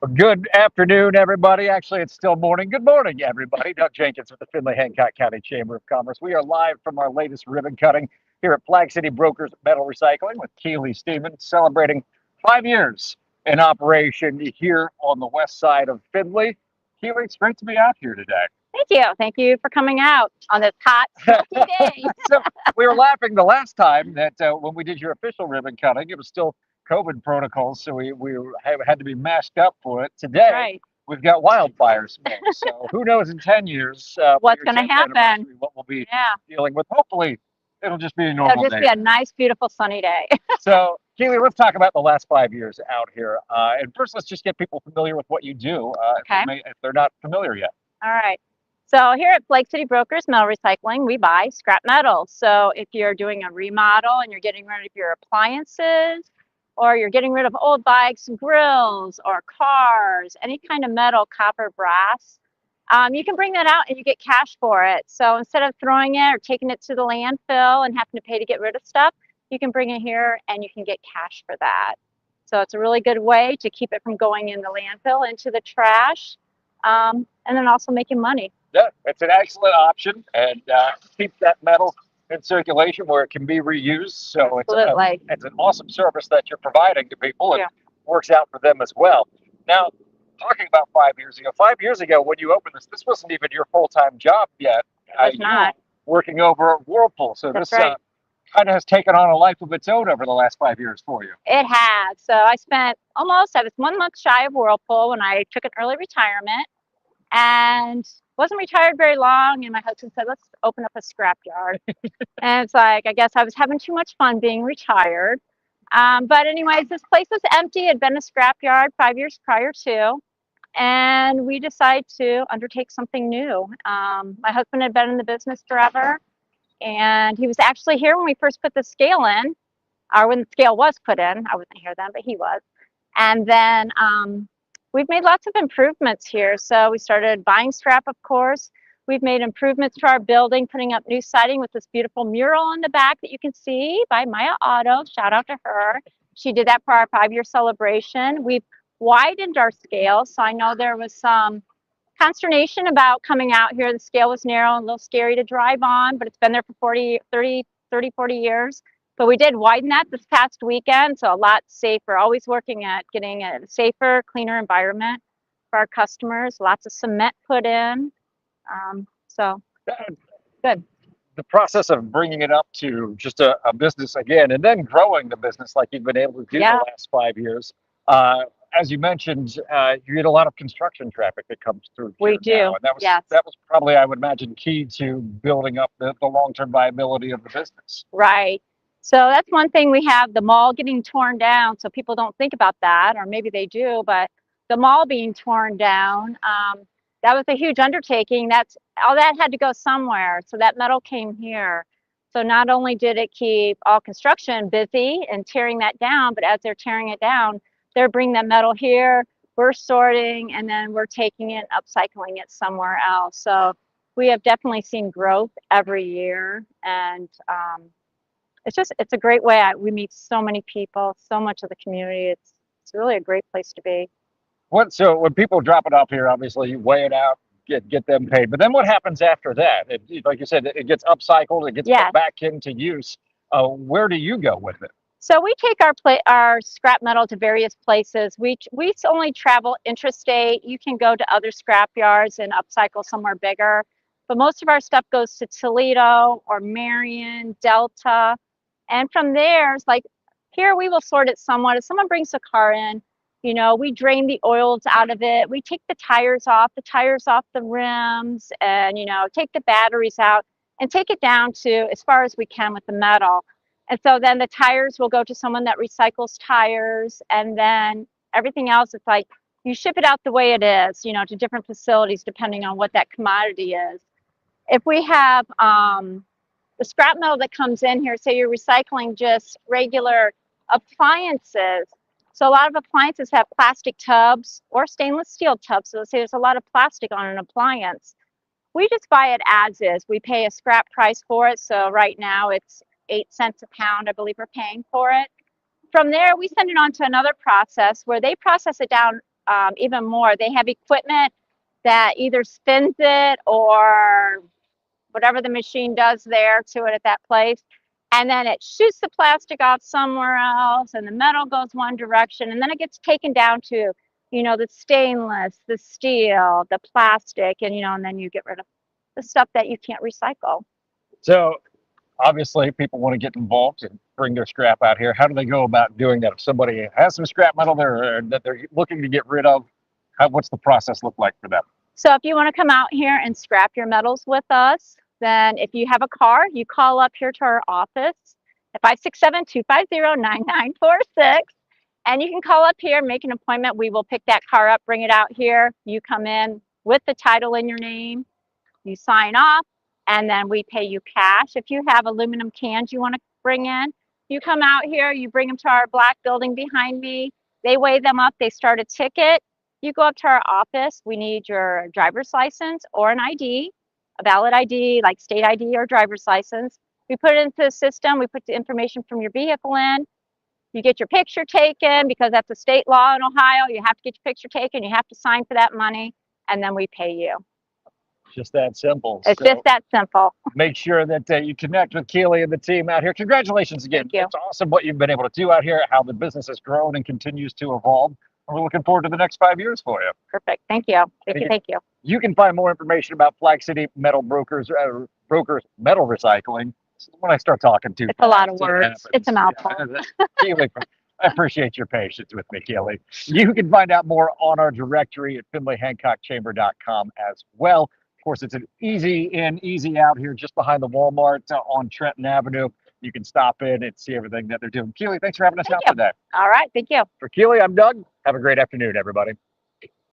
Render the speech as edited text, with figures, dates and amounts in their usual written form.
Well, good afternoon, everybody. Actually, it's still morning. Good morning, everybody. Doug Jenkins with the Findlay-Hancock County Chamber of Commerce. We are live from our latest ribbon cutting here at Flag City Brokers Metal Recycling with Keyli Stemen, celebrating 5 years in operation here on the west side of Findlay. Keyli, it's great to be out here today. Thank you. Thank you for coming out on this hot, smoky day. So we were laughing the last time that when we did your official ribbon cutting, it was still COVID protocols, so we had to be masked up for it. Today, Right. we've got wildfire smoke. So who knows in 10 years What's going to happen? what we'll be Yeah. dealing with. Hopefully, it'll just be a normal It'll just day. be a nice, beautiful, sunny day. So, Keyli, let's talk about the last 5 years out here. And first, let's just get people familiar with what you do Okay. if they're not familiar yet. All right. So here at Flake City Brokers Metal Recycling, we buy scrap metal. So if you're doing a remodel and you're getting rid of your appliances, or you're getting rid of old bikes and grills or cars, any kind of metal, copper, brass, you can bring that out and you get cash for it. So instead of throwing it or taking it to the landfill and having to pay to get rid of stuff, you can bring it here and you can get cash for that. So it's a really good way to keep it from going in the landfill into the trash, and then also making money. Yeah, it's an excellent option and keeps that metal in circulation where it can be reused. So Absolutely. it's an awesome service that you're providing to people and Yeah. works out for them as well. Now, talking about 5 years ago, 5 years ago when you opened this wasn't even your full-time job yet. It was not. Working over at Whirlpool. So That's this right. kind of has taken on a life of its own over the last 5 years for you. It has. So I was 1 month shy of Whirlpool when I took an early retirement and wasn't retired very long. And my husband said, let's open up a scrap yard. And it's like, I guess I was having too much fun being retired. But anyways, this place was empty. It had been a scrap yard 5 years prior to. And we decided to undertake something new. My husband had been in the business forever. And he was actually here when we first put the scale in, or when the scale was put in. I wasn't here then, but he was. And then we've made lots of improvements here. So we started buying scrap, of course. We've made improvements to our building, putting up new siding with this beautiful mural in the back that you can see by Maya Auto. Shout out to her. She did that for our 5-year celebration. We've widened our scale. So I know there was some consternation about coming out here. The scale was narrow and a little scary to drive on, but it's been there for 40 years. But we did widen that this past weekend, so a lot safer. Always working at getting a safer, cleaner environment for our customers. Lots of cement put in. So good. The process of bringing it up to just a business again, and then growing the business like you've been able to do Yeah. the last 5 years. As you mentioned, you get a lot of construction traffic that comes through. We here do, now, and yes. that was probably, I would imagine, key to building up the long-term viability of the business. Right. So that's one thing. We have the mall getting torn down, so people don't think about that, or maybe they do, but the mall being torn down, that was a huge undertaking. All that had to go somewhere, so that metal came here. So not only did it keep all construction busy and tearing that down, but as they're tearing it down, they're bringing that metal here, we're sorting, and then we're taking it, upcycling it somewhere else. So we have definitely seen growth every year, and it's a great way. We meet so many people, so much of the community. It's really a great place to be. So when people drop it off here, obviously you weigh it out, get them paid. But then what happens after that? Like you said, it gets upcycled, it gets Yes. put back into use. Where do you go with it? So we take our scrap metal to various places. We only travel intrastate. You can go to other scrap yards and upcycle somewhere bigger. But most of our stuff goes to Toledo or Marion, Delta. And from there, it's like here we will sort it somewhat. If someone brings a car in, we drain the oils out of it. We take the tires off the rims, and, take the batteries out and take it down to as far as we can with the metal. And so then the tires will go to someone that recycles tires, and then everything else, it's like you ship it out the way it is, to different facilities depending on what that commodity is. If we have the scrap metal that comes in here, say you're recycling just regular appliances. So a lot of appliances have plastic tubs or stainless steel tubs. So let's say there's a lot of plastic on an appliance. We just buy it as is. We pay a scrap price for it. So right now it's 8 cents a pound, I believe we're paying for it. From there, we send it on to another process where they process it down even more. They have equipment that either spins it or whatever the machine does there to it at that place. And then it shoots the plastic off somewhere else, and the metal goes one direction, and then it gets taken down to, the stainless, the steel, the plastic, and, and then you get rid of the stuff that you can't recycle. So obviously people want to get involved and bring their scrap out here. How do they go about doing that? If somebody has some scrap metal there that they're looking to get rid of, what's the process look like for them? So if you want to come out here and scrap your metals with us, then if you have a car, you call up here to our office at 567-250-9946. And you can call up here, make an appointment. We will pick that car up, bring it out here. You come in with the title in your name. You sign off, and then we pay you cash. If you have aluminum cans you want to bring in, you come out here, you bring them to our black building behind me. They weigh them up. They start a ticket. You go up to our office. We need your driver's license or an ID, a valid ID, like state ID or driver's license. We put it into the system. We put the information from your vehicle in. You get your picture taken because that's a state law in Ohio. You have to get your picture taken. You have to sign for that money, and then we pay you. Just that simple. It's just that simple. Make sure that you connect with Keyli and the team out here. Congratulations again. Thank you. It's awesome what you've been able to do out here, how the business has grown and continues to evolve. We're looking forward to the next 5 years for you. Perfect. Thank you. Thank you. You can find more information about Flag City Metal Brokers Metal Recycling. When I start talking to you, it's a lot of words. It's a mouthful. Keyli, I appreciate your patience with me, Keyli. You can find out more on our directory at FinleyHancockChamber.com as well. Of course, it's an easy in, easy out here just behind the Walmart on Trenton Avenue. You can stop in and see everything that they're doing. Keyli, thanks for having us out today. All right. Thank you. For Keyli, I'm Doug. Have a great afternoon, everybody.